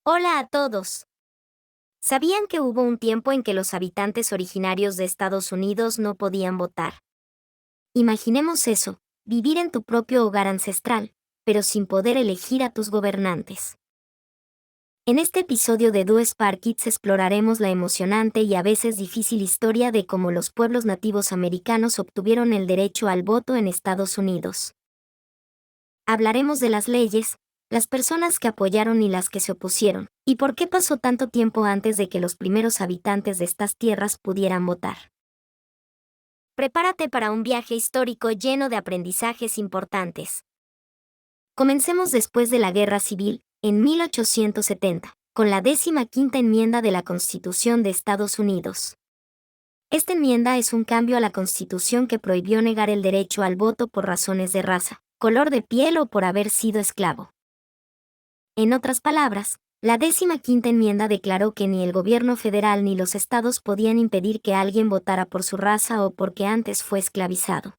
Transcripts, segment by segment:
Hola a todos. ¿Sabían que hubo un tiempo en que los habitantes originarios de Estados Unidos no podían votar? Imaginemos eso, vivir en tu propio hogar ancestral, pero sin poder elegir a tus gobernantes. En este episodio de Do Spark Kids exploraremos la emocionante y a veces difícil historia de cómo los pueblos nativos americanos obtuvieron el derecho al voto en Estados Unidos. Hablaremos de las leyes, las personas que apoyaron y las que se opusieron, y por qué pasó tanto tiempo antes de que los primeros habitantes de estas tierras pudieran votar. Prepárate para un viaje histórico lleno de aprendizajes importantes. Comencemos después de la Guerra Civil, en 1870, con la 15ª enmienda de la Constitución de Estados Unidos. Esta enmienda es un cambio a la Constitución que prohibió negar el derecho al voto por razones de raza, color de piel o por haber sido esclavo. En otras palabras, la 15ª enmienda declaró que ni el gobierno federal ni los estados podían impedir que alguien votara por su raza o porque antes fue esclavizado.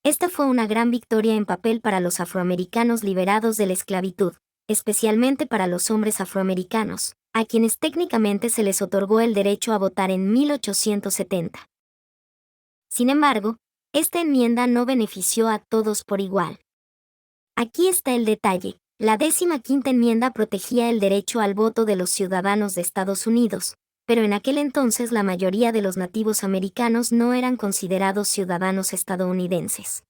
Esta fue una gran victoria en papel para los afroamericanos liberados de la esclavitud, especialmente para los hombres afroamericanos, a quienes técnicamente se les otorgó el derecho a votar en 1870. Sin embargo, esta enmienda no benefició a todos por igual. Aquí está el detalle. La 15ª enmienda protegía el derecho al voto de los ciudadanos de Estados Unidos, pero en aquel entonces la mayoría de los nativos americanos no eran considerados ciudadanos estadounidenses.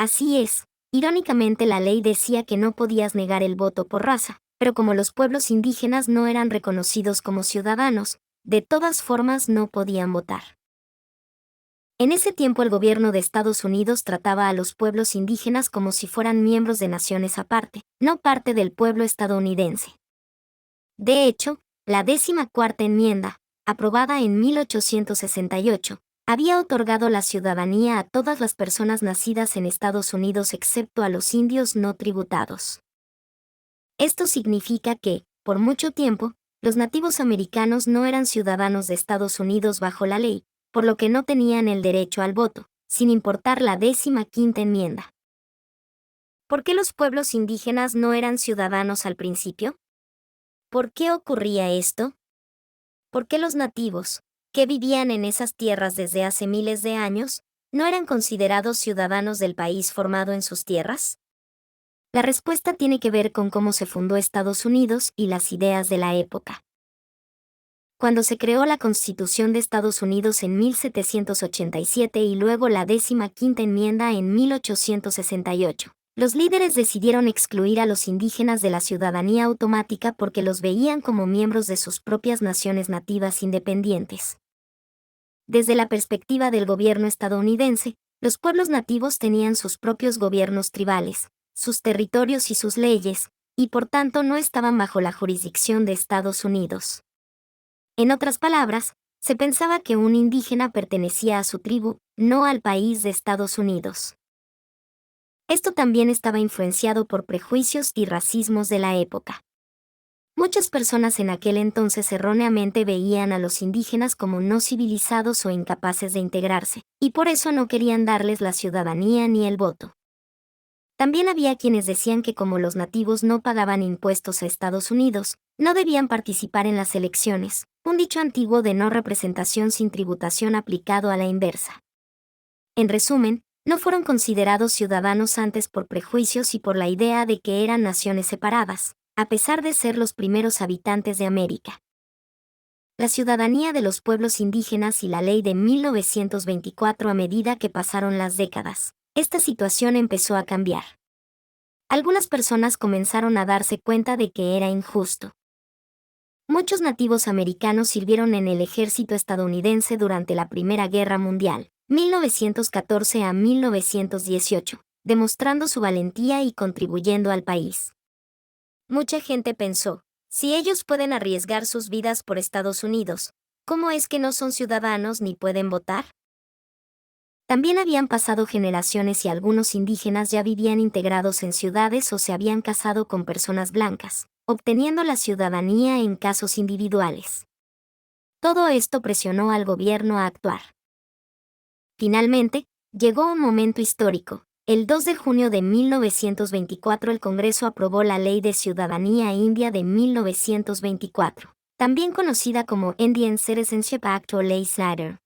Así es, irónicamente la ley decía que no podías negar el voto por raza, pero como los pueblos indígenas no eran reconocidos como ciudadanos, de todas formas no podían votar. En ese tiempo el gobierno de Estados Unidos trataba a los pueblos indígenas como si fueran miembros de naciones aparte, no parte del pueblo estadounidense. De hecho, la 14ª enmienda, aprobada en 1868, había otorgado la ciudadanía a todas las personas nacidas en Estados Unidos excepto a los indios no tributados. Esto significa que, por mucho tiempo, los nativos americanos no eran ciudadanos de Estados Unidos bajo la ley, por lo que no tenían el derecho al voto, sin importar la 15ª enmienda. ¿Por qué los pueblos indígenas no eran ciudadanos al principio? ¿Por qué ocurría esto? ¿Por qué los nativos, que vivían en esas tierras desde hace miles de años, no eran considerados ciudadanos del país formado en sus tierras? La respuesta tiene que ver con cómo se fundó Estados Unidos y las ideas de la época. Cuando se creó la Constitución de Estados Unidos en 1787 y luego la 15ª enmienda en 1868, los líderes decidieron excluir a los indígenas de la ciudadanía automática porque los veían como miembros de sus propias naciones nativas independientes. Desde la perspectiva del gobierno estadounidense, los pueblos nativos tenían sus propios gobiernos tribales, sus territorios y sus leyes, y por tanto no estaban bajo la jurisdicción de Estados Unidos. En otras palabras, se pensaba que un indígena pertenecía a su tribu, no al país de Estados Unidos. Esto también estaba influenciado por prejuicios y racismos de la época. Muchas personas en aquel entonces erróneamente veían a los indígenas como no civilizados o incapaces de integrarse, y por eso no querían darles la ciudadanía ni el voto. También había quienes decían que como los nativos no pagaban impuestos a Estados Unidos, no debían participar en las elecciones, un dicho antiguo de no representación sin tributación aplicado a la inversa. En resumen, no fueron considerados ciudadanos antes por prejuicios y por la idea de que eran naciones separadas, a pesar de ser los primeros habitantes de América. La ciudadanía de los pueblos indígenas y la ley de 1924 a medida que pasaron las décadas. Esta situación empezó a cambiar. Algunas personas comenzaron a darse cuenta de que era injusto. Muchos nativos americanos sirvieron en el ejército estadounidense durante la Primera Guerra Mundial, 1914 a 1918, demostrando su valentía y contribuyendo al país. Mucha gente pensó, si ellos pueden arriesgar sus vidas por Estados Unidos, ¿cómo es que no son ciudadanos ni pueden votar? También habían pasado generaciones y algunos indígenas ya vivían integrados en ciudades o se habían casado con personas blancas, obteniendo la ciudadanía en casos individuales. Todo esto presionó al gobierno a actuar. Finalmente, llegó un momento histórico, El 2 de junio de 1924 el Congreso aprobó la Ley de Ciudadanía India de 1924, también conocida como Indian Citizenship Act o Ley Snyder.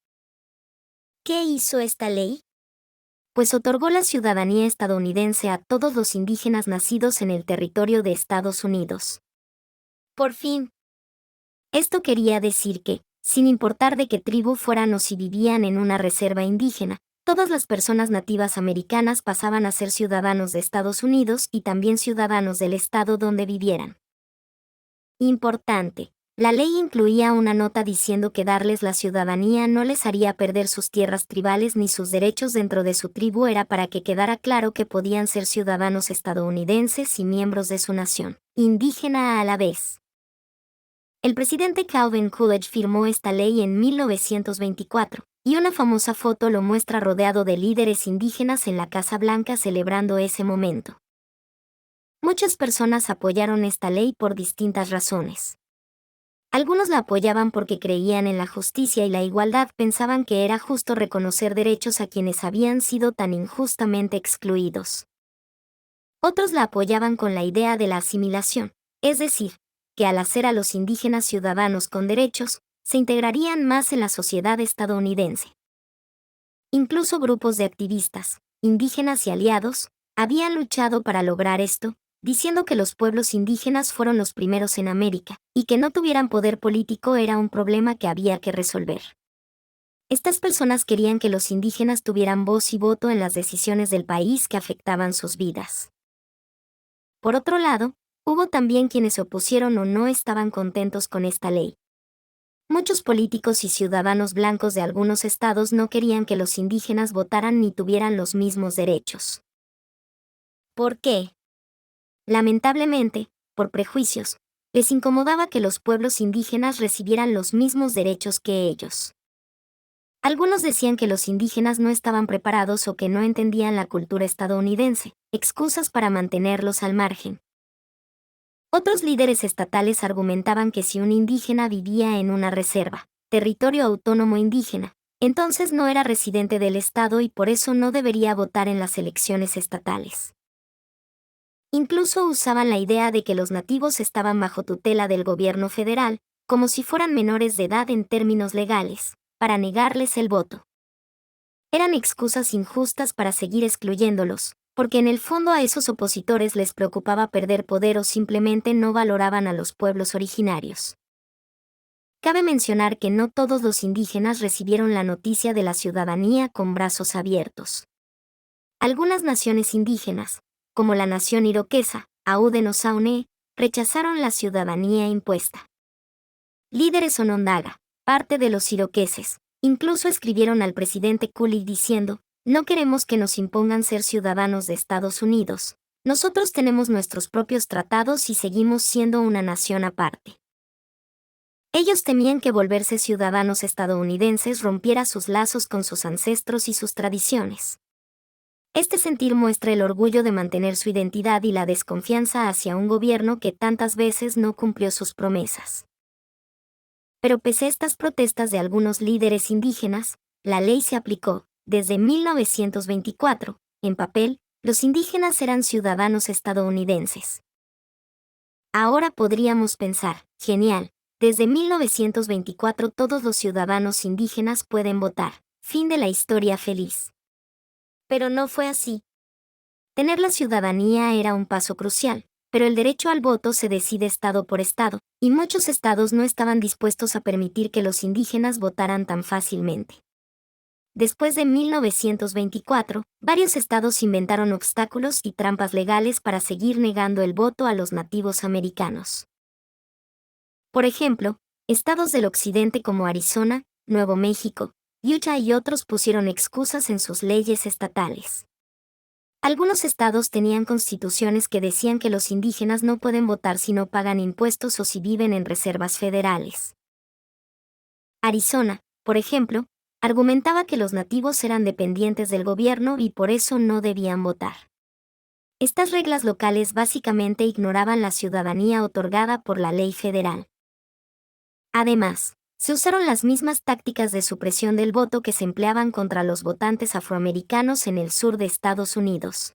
¿Qué hizo esta ley? Pues otorgó la ciudadanía estadounidense a todos los indígenas nacidos en el territorio de Estados Unidos. Por fin. Esto quería decir que, sin importar de qué tribu fueran o si vivían en una reserva indígena, todas las personas nativas americanas pasaban a ser ciudadanos de Estados Unidos y también ciudadanos del estado donde vivieran. Importante. La ley incluía una nota diciendo que darles la ciudadanía no les haría perder sus tierras tribales ni sus derechos dentro de su tribu, era para que quedara claro que podían ser ciudadanos estadounidenses y miembros de su nación, indígena a la vez. El presidente Calvin Coolidge firmó esta ley en 1924, y una famosa foto lo muestra rodeado de líderes indígenas en la Casa Blanca celebrando ese momento. Muchas personas apoyaron esta ley por distintas razones. Algunos la apoyaban porque creían en la justicia y la igualdad, pensaban que era justo reconocer derechos a quienes habían sido tan injustamente excluidos. Otros la apoyaban con la idea de la asimilación, es decir, que al hacer a los indígenas ciudadanos con derechos, se integrarían más en la sociedad estadounidense. Incluso grupos de activistas, indígenas y aliados, habían luchado para lograr esto, diciendo que los pueblos indígenas fueron los primeros en América, y que no tuvieran poder político era un problema que había que resolver. Estas personas querían que los indígenas tuvieran voz y voto en las decisiones del país que afectaban sus vidas. Por otro lado, hubo también quienes se opusieron o no estaban contentos con esta ley. Muchos políticos y ciudadanos blancos de algunos estados no querían que los indígenas votaran ni tuvieran los mismos derechos. ¿Por qué? Lamentablemente, por prejuicios, les incomodaba que los pueblos indígenas recibieran los mismos derechos que ellos. Algunos decían que los indígenas no estaban preparados o que no entendían la cultura estadounidense, excusas para mantenerlos al margen. Otros líderes estatales argumentaban que si un indígena vivía en una reserva, territorio autónomo indígena, entonces no era residente del estado y por eso no debería votar en las elecciones estatales. Incluso usaban la idea de que los nativos estaban bajo tutela del gobierno federal, como si fueran menores de edad en términos legales, para negarles el voto. Eran excusas injustas para seguir excluyéndolos, porque en el fondo a esos opositores les preocupaba perder poder o simplemente no valoraban a los pueblos originarios. Cabe mencionar que no todos los indígenas recibieron la noticia de la ciudadanía con brazos abiertos. Algunas naciones indígenas, como la nación iroquesa, Audenosaunee, rechazaron la ciudadanía impuesta. Líderes Onondaga, parte de los iroqueses, incluso escribieron al presidente Coolidge diciendo: "No queremos que nos impongan ser ciudadanos de Estados Unidos. Nosotros tenemos nuestros propios tratados y seguimos siendo una nación aparte". Ellos temían que volverse ciudadanos estadounidenses rompiera sus lazos con sus ancestros y sus tradiciones. Este sentir muestra el orgullo de mantener su identidad y la desconfianza hacia un gobierno que tantas veces no cumplió sus promesas. Pero pese a estas protestas de algunos líderes indígenas, la ley se aplicó. Desde 1924, en papel, los indígenas eran ciudadanos estadounidenses. Ahora podríamos pensar, genial, desde 1924 todos los ciudadanos indígenas pueden votar, fin de la historia feliz. Pero no fue así. Tener la ciudadanía era un paso crucial, pero el derecho al voto se decide estado por estado, y muchos estados no estaban dispuestos a permitir que los indígenas votaran tan fácilmente. Después de 1924, varios estados inventaron obstáculos y trampas legales para seguir negando el voto a los nativos americanos. Por ejemplo, estados del occidente como Arizona, Nuevo México, Utah y otros pusieron excusas en sus leyes estatales. Algunos estados tenían constituciones que decían que los indígenas no pueden votar si no pagan impuestos o si viven en reservas federales. Arizona, por ejemplo, argumentaba que los nativos eran dependientes del gobierno y por eso no debían votar. Estas reglas locales básicamente ignoraban la ciudadanía otorgada por la ley federal. Además, Se usaron las mismas tácticas de supresión del voto que se empleaban contra los votantes afroamericanos en el sur de Estados Unidos.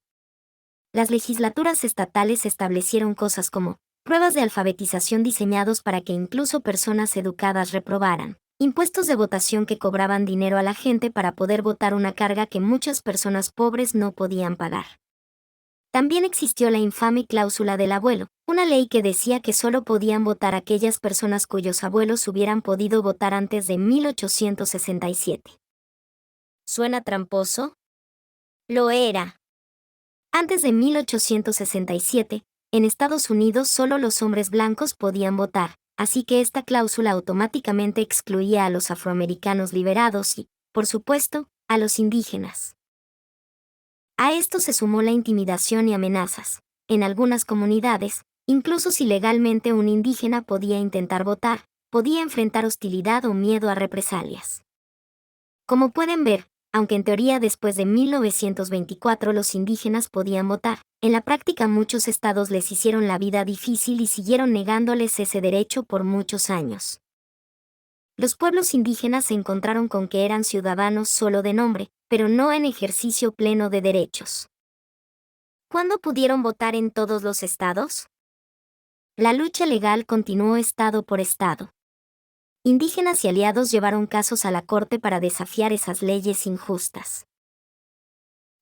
Las legislaturas estatales establecieron cosas como pruebas de alfabetización diseñados para que incluso personas educadas reprobaran, impuestos de votación que cobraban dinero a la gente para poder votar, una carga que muchas personas pobres no podían pagar. También existió la infame cláusula del abuelo, una ley que decía que solo podían votar aquellas personas cuyos abuelos hubieran podido votar antes de 1867. ¿Suena tramposo? Lo era. Antes de 1867, en Estados Unidos solo los hombres blancos podían votar, así que esta cláusula automáticamente excluía a los afroamericanos liberados y, por supuesto, a los indígenas. A esto se sumó la intimidación y amenazas. En algunas comunidades, incluso si legalmente un indígena podía intentar votar, podía enfrentar hostilidad o miedo a represalias. Como pueden ver, aunque en teoría después de 1924 los indígenas podían votar, en la práctica muchos estados les hicieron la vida difícil y siguieron negándoles ese derecho por muchos años. Los pueblos indígenas se encontraron con que eran ciudadanos solo de nombre, pero no en ejercicio pleno de derechos. ¿Cuándo pudieron votar en todos los estados? La lucha legal continuó estado por estado. Indígenas y aliados llevaron casos a la corte para desafiar esas leyes injustas.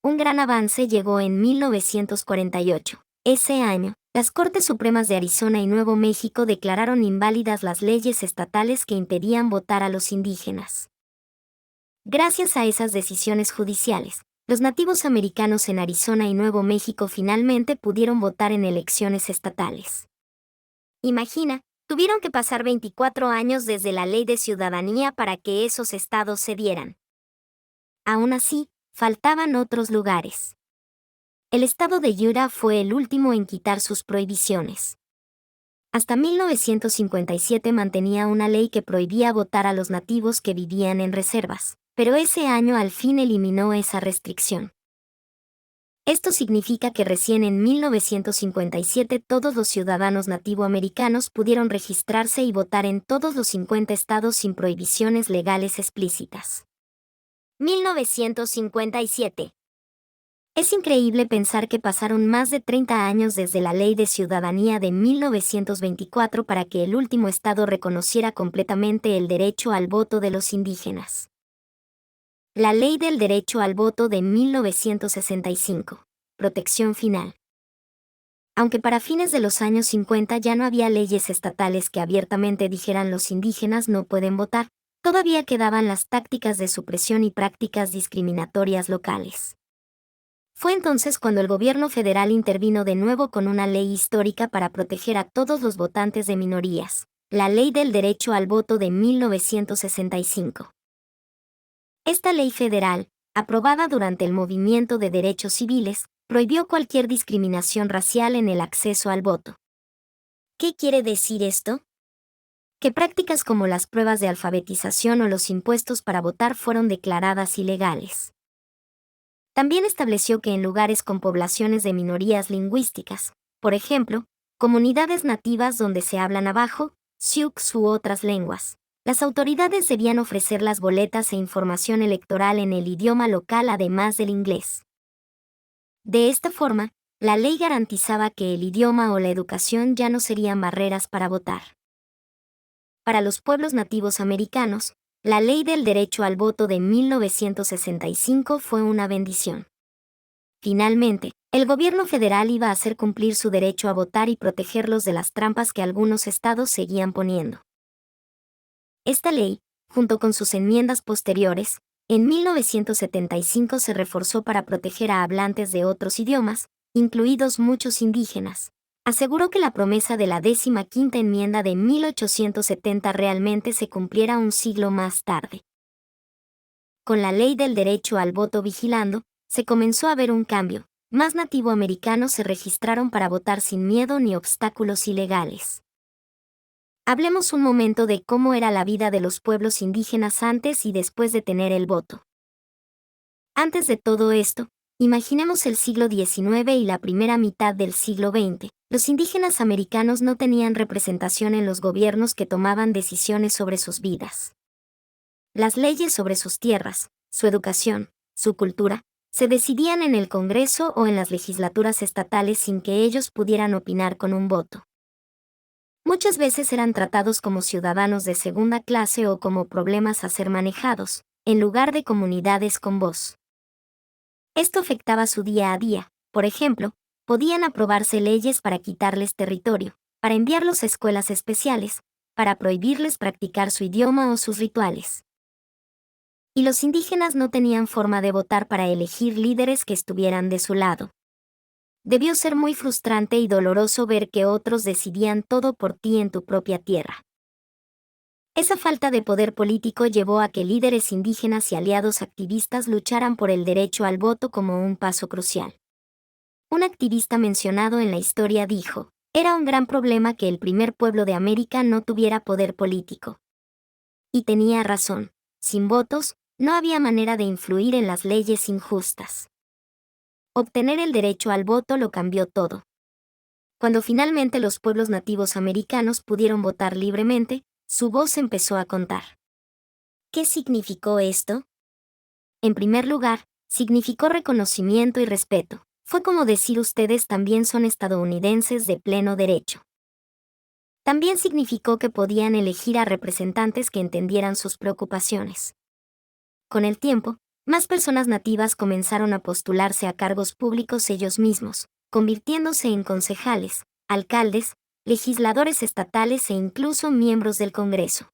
Un gran avance llegó en 1948. Ese año, las Cortes Supremas de Arizona y Nuevo México declararon inválidas las leyes estatales que impedían votar a los indígenas. Gracias a esas decisiones judiciales, los nativos americanos en Arizona y Nuevo México finalmente pudieron votar en elecciones estatales. Imagina, tuvieron que pasar 24 años desde la Ley de Ciudadanía para que esos estados se dieran. Aún así, faltaban otros lugares. El estado de Utah fue el último en quitar sus prohibiciones. Hasta 1957 mantenía una ley que prohibía votar a los nativos que vivían en reservas, pero ese año al fin eliminó esa restricción. Esto significa que recién en 1957 todos los ciudadanos nativoamericanos pudieron registrarse y votar en todos los 50 estados sin prohibiciones legales explícitas. 1957. Es increíble pensar que pasaron más de 30 años desde la Ley de Ciudadanía de 1924 para que el último estado reconociera completamente el derecho al voto de los indígenas. La Ley del Derecho al Voto de 1965. Protección final. Aunque para fines de los años 50 ya no había leyes estatales que abiertamente dijeran los indígenas no pueden votar, todavía quedaban las tácticas de supresión y prácticas discriminatorias locales. Fue entonces cuando el gobierno federal intervino de nuevo con una ley histórica para proteger a todos los votantes de minorías, la Ley del Derecho al Voto de 1965. Esta ley federal, aprobada durante el movimiento de derechos civiles, prohibió cualquier discriminación racial en el acceso al voto. ¿Qué quiere decir esto? Que prácticas como las pruebas de alfabetización o los impuestos para votar fueron declaradas ilegales. También estableció que en lugares con poblaciones de minorías lingüísticas, por ejemplo, comunidades nativas donde se habla navajo, sioux u otras lenguas, las autoridades debían ofrecer las boletas e información electoral en el idioma local además del inglés. De esta forma, la ley garantizaba que el idioma o la educación ya no serían barreras para votar. Para los pueblos nativos americanos, la Ley del Derecho al Voto de 1965 fue una bendición. Finalmente, el gobierno federal iba a hacer cumplir su derecho a votar y protegerlos de las trampas que algunos estados seguían poniendo. Esta ley, junto con sus enmiendas posteriores, en 1975 se reforzó para proteger a hablantes de otros idiomas, incluidos muchos indígenas. Aseguró que la promesa de la 15ª enmienda de 1870 realmente se cumpliera un siglo más tarde. Con la Ley del Derecho al Voto vigilando, se comenzó a ver un cambio. Más nativoamericanos se registraron para votar sin miedo ni obstáculos ilegales. Hablemos un momento de cómo era la vida de los pueblos indígenas antes y después de tener el voto. Antes de todo esto, Imaginemos el siglo XIX y la primera mitad del siglo XX. Los indígenas americanos no tenían representación en los gobiernos que tomaban decisiones sobre sus vidas. Las leyes sobre sus tierras, su educación, su cultura, se decidían en el Congreso o en las legislaturas estatales sin que ellos pudieran opinar con un voto. Muchas veces eran tratados como ciudadanos de segunda clase o como problemas a ser manejados, en lugar de comunidades con voz. Esto afectaba su día a día. Por ejemplo, podían aprobarse leyes para quitarles territorio, para enviarlos a escuelas especiales, para prohibirles practicar su idioma o sus rituales. Y los indígenas no tenían forma de votar para elegir líderes que estuvieran de su lado. Debió ser muy frustrante y doloroso ver que otros decidían todo por ti en tu propia tierra. Esa falta de poder político llevó a que líderes indígenas y aliados activistas lucharan por el derecho al voto como un paso crucial. Un activista mencionado en la historia dijo, era un gran problema que el primer pueblo de América no tuviera poder político. Y tenía razón, sin votos, no había manera de influir en las leyes injustas. Obtener el derecho al voto lo cambió todo. Cuando finalmente los pueblos nativos americanos pudieron votar libremente, su voz empezó a contar. ¿Qué significó esto? En primer lugar, significó reconocimiento y respeto. Fue como decir ustedes también son estadounidenses de pleno derecho. También significó que podían elegir a representantes que entendieran sus preocupaciones. Con el tiempo, más personas nativas comenzaron a postularse a cargos públicos ellos mismos, convirtiéndose en concejales, alcaldes, legisladores estatales e incluso miembros del Congreso.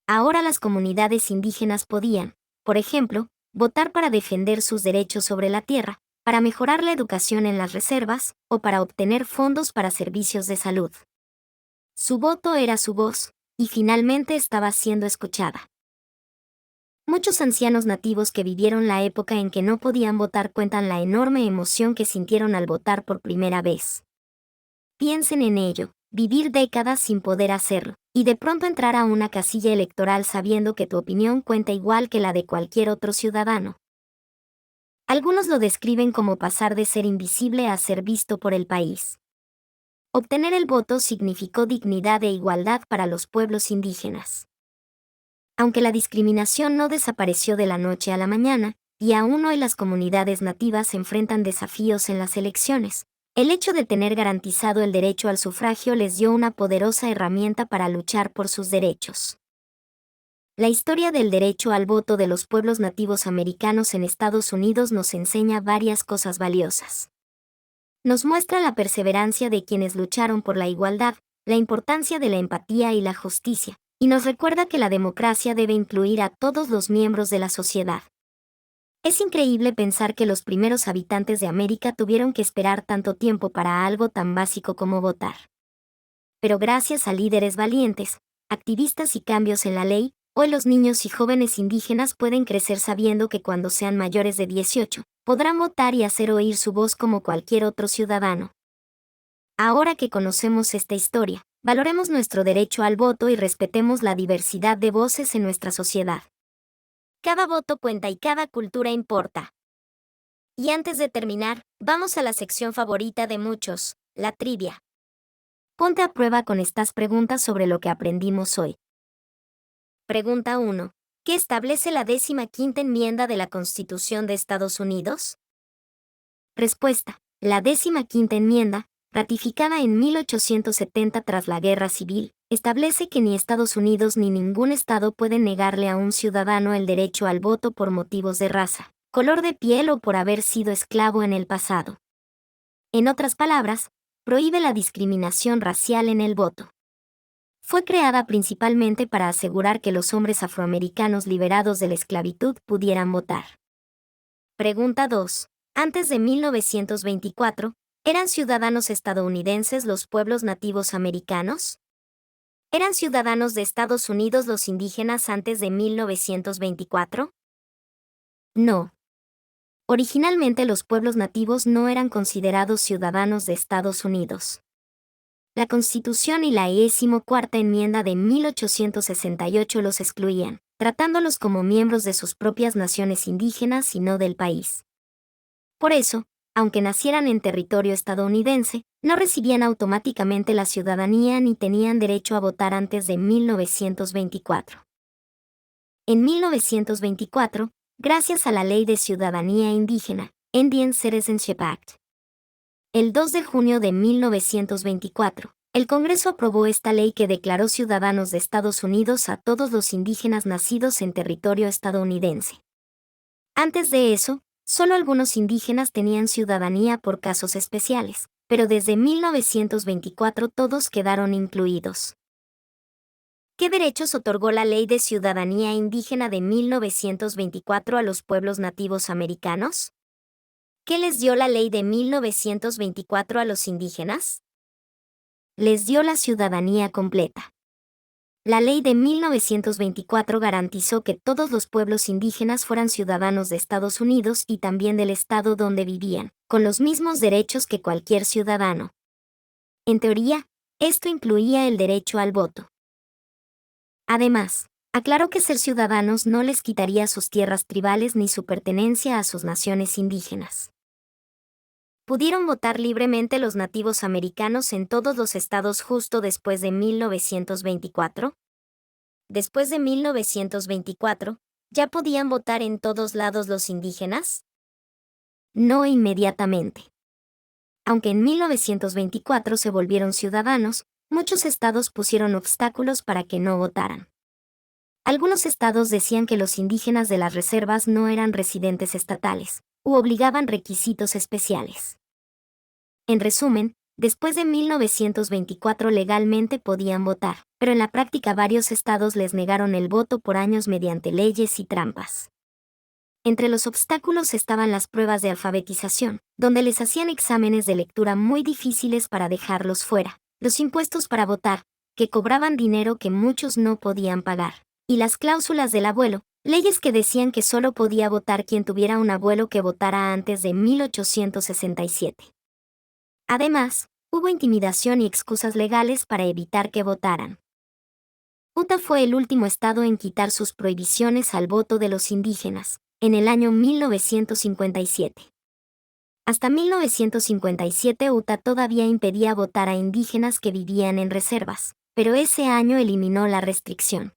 Ahora las comunidades indígenas podían, por ejemplo, votar para defender sus derechos sobre la tierra, para mejorar la educación en las reservas, o para obtener fondos para servicios de salud. Su voto era su voz, y finalmente estaba siendo escuchada. Muchos ancianos nativos que vivieron la época en que no podían votar cuentan la enorme emoción que sintieron al votar por primera vez. Piensen en ello, vivir décadas sin poder hacerlo, y de pronto entrar a una casilla electoral sabiendo que tu opinión cuenta igual que la de cualquier otro ciudadano. Algunos lo describen como pasar de ser invisible a ser visto por el país. Obtener el voto significó dignidad e igualdad para los pueblos indígenas. Aunque la discriminación no desapareció de la noche a la mañana, y aún hoy las comunidades nativas enfrentan desafíos en las elecciones, el hecho de tener garantizado el derecho al sufragio les dio una poderosa herramienta para luchar por sus derechos. La historia del derecho al voto de los pueblos nativos americanos en Estados Unidos nos enseña varias cosas valiosas. Nos muestra la perseverancia de quienes lucharon por la igualdad, la importancia de la empatía y la justicia, y nos recuerda que la democracia debe incluir a todos los miembros de la sociedad. Es increíble pensar que los primeros habitantes de América tuvieron que esperar tanto tiempo para algo tan básico como votar. Pero gracias a líderes valientes, activistas y cambios en la ley, hoy los niños y jóvenes indígenas pueden crecer sabiendo que cuando sean mayores de 18, podrán votar y hacer oír su voz como cualquier otro ciudadano. Ahora que conocemos esta historia, valoremos nuestro derecho al voto y respetemos la diversidad de voces en nuestra sociedad. Cada voto cuenta y cada cultura importa. Y antes de terminar, vamos a la sección favorita de muchos, la trivia. Ponte a prueba con estas preguntas sobre lo que aprendimos hoy. Pregunta 1. ¿Qué establece la 15ª enmienda de la Constitución de Estados Unidos? Respuesta. La 15ª enmienda, ratificada en 1870 tras la Guerra Civil, establece que ni Estados Unidos ni ningún estado pueden negarle a un ciudadano el derecho al voto por motivos de raza, color de piel o por haber sido esclavo en el pasado. En otras palabras, prohíbe la discriminación racial en el voto. Fue creada principalmente para asegurar que los hombres afroamericanos liberados de la esclavitud pudieran votar. Pregunta 2. Antes de 1924, ¿eran ciudadanos estadounidenses los pueblos nativos americanos? ¿Eran ciudadanos de Estados Unidos los indígenas antes de 1924? No. Originalmente los pueblos nativos no eran considerados ciudadanos de Estados Unidos. La Constitución y la 14ª enmienda de 1868 los excluían, tratándolos como miembros de sus propias naciones indígenas y no del país. Por eso, aunque nacieran en territorio estadounidense, no recibían automáticamente la ciudadanía ni tenían derecho a votar antes de 1924. En 1924, gracias a la Ley de Ciudadanía Indígena, Indian Citizenship Act, el 2 de junio de 1924, el Congreso aprobó esta ley que declaró ciudadanos de Estados Unidos a todos los indígenas nacidos en territorio estadounidense. Antes de eso, solo algunos indígenas tenían ciudadanía por casos especiales, pero desde 1924 todos quedaron incluidos. ¿Qué derechos otorgó la Ley de Ciudadanía Indígena de 1924 a los pueblos nativos americanos? ¿Qué les dio la Ley de 1924 a los indígenas? Les dio la ciudadanía completa. La Ley de 1924 garantizó que todos los pueblos indígenas fueran ciudadanos de Estados Unidos y también del estado donde vivían, con los mismos derechos que cualquier ciudadano. En teoría, esto incluía el derecho al voto. Además, aclaró que ser ciudadanos no les quitaría sus tierras tribales ni su pertenencia a sus naciones indígenas. Pudieron votar libremente los nativos americanos en todos los estados justo después de 1924. Después de 1924, ¿ya podían votar en todos lados los indígenas? No inmediatamente. Aunque en 1924 se volvieron ciudadanos, muchos estados pusieron obstáculos para que no votaran. Algunos estados decían que los indígenas de las reservas no eran residentes estatales, u obligaban requisitos especiales. En resumen, después de 1924 legalmente podían votar, pero en la práctica varios estados les negaron el voto por años mediante leyes y trampas. Entre los obstáculos estaban las pruebas de alfabetización, donde les hacían exámenes de lectura muy difíciles para dejarlos fuera, los impuestos para votar, que cobraban dinero que muchos no podían pagar, y las cláusulas del abuelo, leyes que decían que solo podía votar quien tuviera un abuelo que votara antes de 1867. Además, hubo intimidación y excusas legales para evitar que votaran. Utah fue el último estado en quitar sus prohibiciones al voto de los indígenas, en el año 1957. Hasta 1957 Utah todavía impedía votar a indígenas que vivían en reservas, pero ese año eliminó la restricción.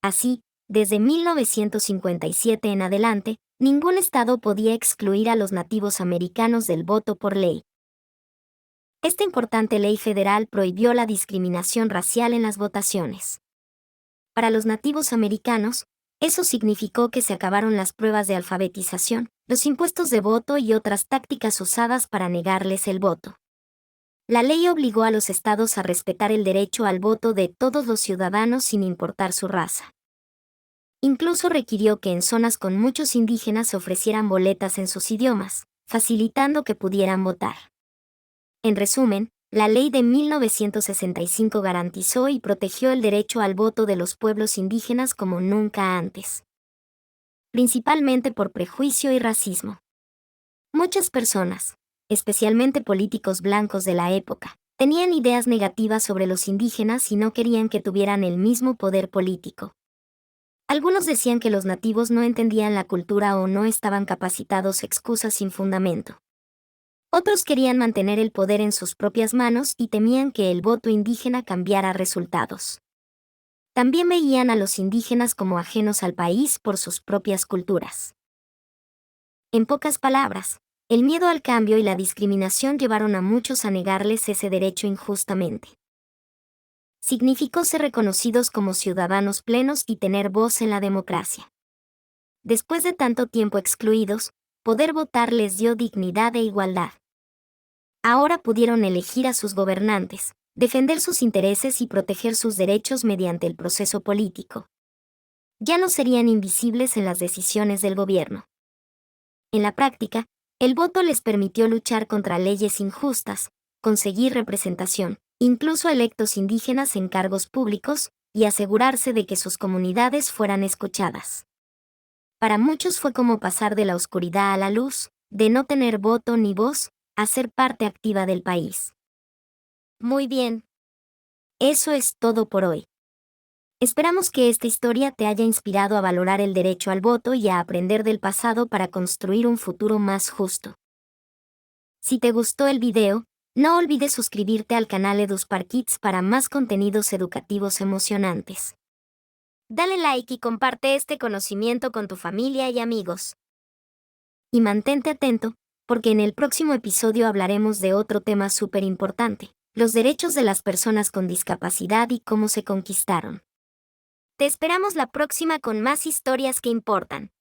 Así, desde 1957 en adelante, ningún estado podía excluir a los nativos americanos del voto por ley. Esta importante ley federal prohibió la discriminación racial en las votaciones. Para los nativos americanos, eso significó que se acabaron las pruebas de alfabetización, los impuestos de voto y otras tácticas usadas para negarles el voto. La ley obligó a los estados a respetar el derecho al voto de todos los ciudadanos sin importar su raza. Incluso requirió que en zonas con muchos indígenas se ofrecieran boletas en sus idiomas, facilitando que pudieran votar. En resumen, la ley de 1965 garantizó y protegió el derecho al voto de los pueblos indígenas como nunca antes. Principalmente por prejuicio y racismo. Muchas personas, especialmente políticos blancos de la época, tenían ideas negativas sobre los indígenas y no querían que tuvieran el mismo poder político. Algunos decían que los nativos no entendían la cultura o no estaban capacitados, excusas sin fundamento. Otros querían mantener el poder en sus propias manos y temían que el voto indígena cambiara resultados. También veían a los indígenas como ajenos al país por sus propias culturas. En pocas palabras, el miedo al cambio y la discriminación llevaron a muchos a negarles ese derecho injustamente. Significó ser reconocidos como ciudadanos plenos y tener voz en la democracia. Después de tanto tiempo excluidos, poder votar les dio dignidad e igualdad. Ahora pudieron elegir a sus gobernantes, defender sus intereses y proteger sus derechos mediante el proceso político. Ya no serían invisibles en las decisiones del gobierno. En la práctica, el voto les permitió luchar contra leyes injustas, conseguir representación, incluso electos indígenas en cargos públicos, y asegurarse de que sus comunidades fueran escuchadas. Para muchos fue como pasar de la oscuridad a la luz, de no tener voto ni voz, a ser parte activa del país. Muy bien. Eso es todo por hoy. Esperamos que esta historia te haya inspirado a valorar el derecho al voto y a aprender del pasado para construir un futuro más justo. Si te gustó el video, no olvides suscribirte al canal EduSpark Kids para más contenidos educativos emocionantes. Dale like y comparte este conocimiento con tu familia y amigos. Y mantente atento, porque en el próximo episodio hablaremos de otro tema súper importante, los derechos de las personas con discapacidad y cómo se conquistaron. Te esperamos la próxima con más historias que importan.